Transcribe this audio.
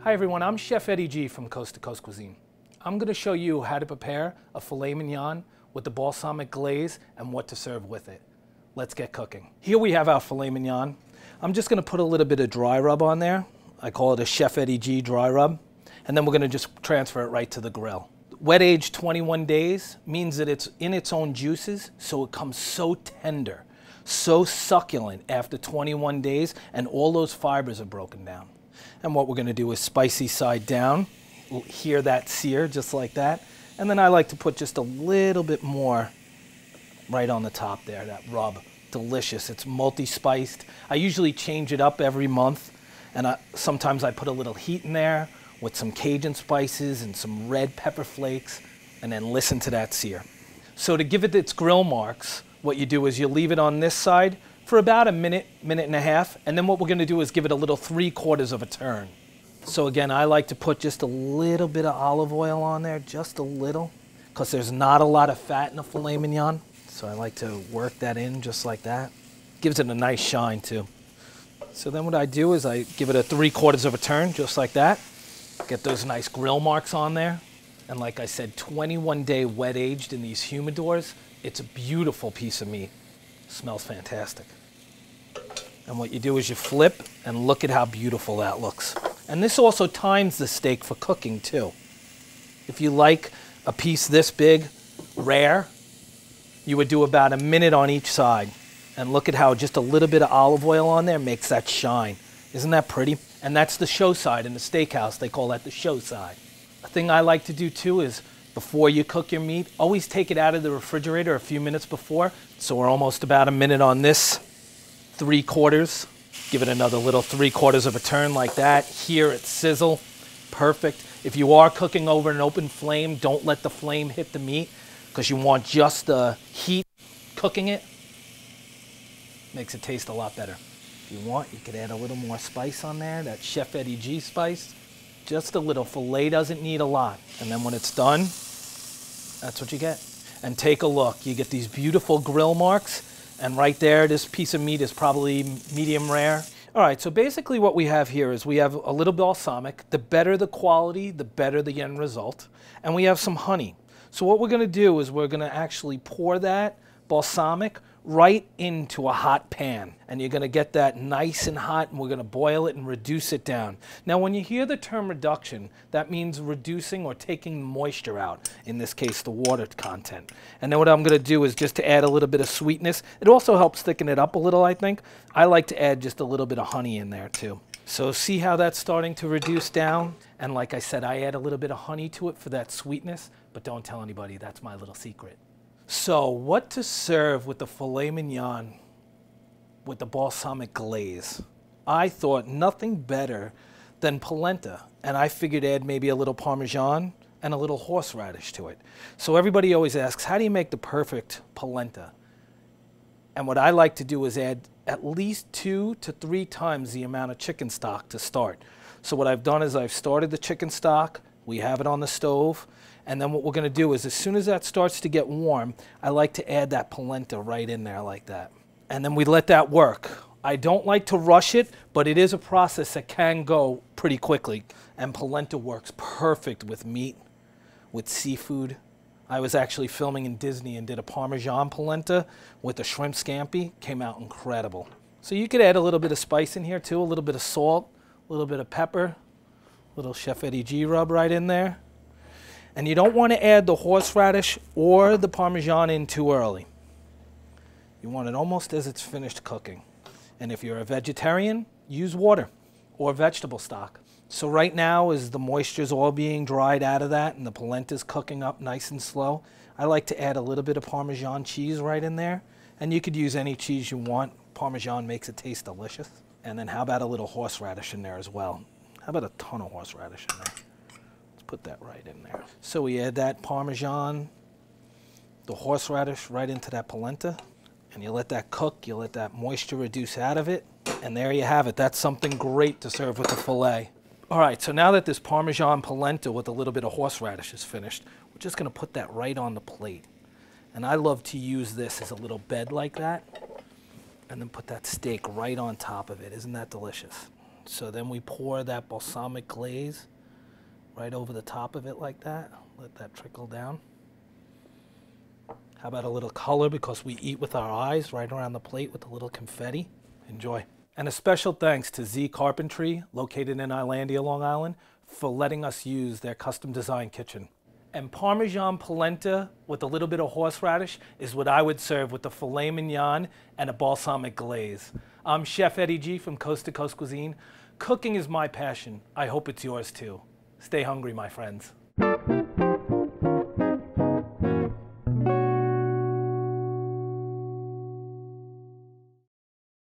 Hi everyone, I'm Chef Eddie G from Coast to Coast Cuisine. I'm going to show you how to prepare a filet mignon with the balsamic glaze and what to serve with it. Let's get cooking. Here we have our filet mignon. I'm just going to put a little bit of dry rub on there. I call it a Chef Eddie G dry rub. And then we're going to just transfer it right to the grill. Wet aged 21 days means that it's in its own juices, so it comes so tender, so succulent after 21 days, and all those fibers are broken down. And what we're going to do is spicy side down, hear that sear just like that. And then I like to put just a little bit more right on the top there, that rub. Delicious. It's multi-spiced. I usually change it up every month, and sometimes I put a little heat in there with some Cajun spices and some red pepper flakes, and then listen to that sear. So to give it its grill marks, what you do is you leave it on this side for about a minute, minute and a half, and then what we're going to do is give it a little 3/4 of a turn. So again, I like to put just a little bit of olive oil on there, just a little, because there's not a lot of fat in a filet mignon. So I like to work that in just like that. Gives it a nice shine too. So then what I do is I give it a 3/4 of a turn, just like that. Get those nice grill marks on there. And like I said, 21-day wet aged in these humidors. It's a beautiful piece of meat. Smells fantastic. And what you do is you flip and look at how beautiful that looks. And this also times the steak for cooking too. If you like a piece this big, rare, you would do about a minute on each side. And look at how just a little bit of olive oil on there makes that shine. Isn't that pretty? And that's the show side. In the steakhouse, they call that the show side. A thing I like to do too is before you cook your meat, always take it out of the refrigerator a few minutes before. So we're almost about a minute on this 3/4. Give it another little 3/4 of a turn like that. Hear it sizzle. Perfect. If you are cooking over an open flame, don't let the flame hit the meat because you want just the heat cooking it. Makes it taste a lot better. If you want, you could add a little more spice on there, that Chef Eddie G spice. Just a little. Filet doesn't need a lot. And then when it's done, that's what you get. And take a look. You get these beautiful grill marks. And right there, this piece of meat is probably medium rare. All right, so basically what we have here is we have a little balsamic. The better the quality, the better the end result. And we have some honey. So what we're going to do is we're going to actually pour that balsamic right into a hot pan. And you're going to get that nice and hot, and we're going to boil it and reduce it down. Now, when you hear the term reduction, that means reducing or taking moisture out, in this case, the water content. And then what I'm going to do is just to add a little bit of sweetness. It also helps thicken it up a little, I think. I like to add just a little bit of honey in there, too. So see how that's starting to reduce down? And like I said, I add a little bit of honey to it for that sweetness, but don't tell anybody. That's my little secret. So what to serve with the filet mignon with the balsamic glaze? I thought nothing better than polenta, and I figured add maybe a little Parmesan and a little horseradish to it. So everybody always asks, how do you make the perfect polenta? And what I like to do is add at least 2 to 3 times the amount of chicken stock to start. So what I've done is I've started the chicken stock, we have it on the stove, and then what we're going to do is as soon as that starts to get warm, I like to add that polenta right in there like that. And then we let that work. I don't like to rush it, but it is a process that can go pretty quickly. And polenta works perfect with meat, with seafood. I was actually filming in Disney and did a Parmesan polenta with a shrimp scampi. Came out incredible. So you could add a little bit of spice in here too, a little bit of salt, a little bit of pepper, a little Chef Eddie G rub right in there. And you don't want to add the horseradish or the Parmesan in too early. You want it almost as it's finished cooking. And if you're a vegetarian, use water or vegetable stock. So right now, as the moisture's all being dried out of that and the polenta's cooking up nice and slow, I like to add a little bit of Parmesan cheese right in there. And you could use any cheese you want. Parmesan makes it taste delicious. And then how about a little horseradish in there as well? How about a ton of horseradish in there? Put that right in there. So we add that Parmesan, the horseradish right into that polenta, and you let that cook, you let that moisture reduce out of it, and there you have it. That's something great to serve with the filet. All right, so now that this Parmesan polenta with a little bit of horseradish is finished, we're just going to put that right on the plate. And I love to use this as a little bed like that, and then put that steak right on top of it. Isn't that delicious? So then we pour that balsamic glaze right over the top of it like that. Let that trickle down. How about a little color, because we eat with our eyes, right around the plate with a little confetti. Enjoy. And a special thanks to Z Carpentry, located in Islandia, Long Island, for letting us use their custom design kitchen. And Parmesan polenta with a little bit of horseradish is what I would serve with the filet mignon and a balsamic glaze. I'm Chef Eddie G from Coast to Coast Cuisine. Cooking is my passion. I hope it's yours too. Stay hungry, my friends.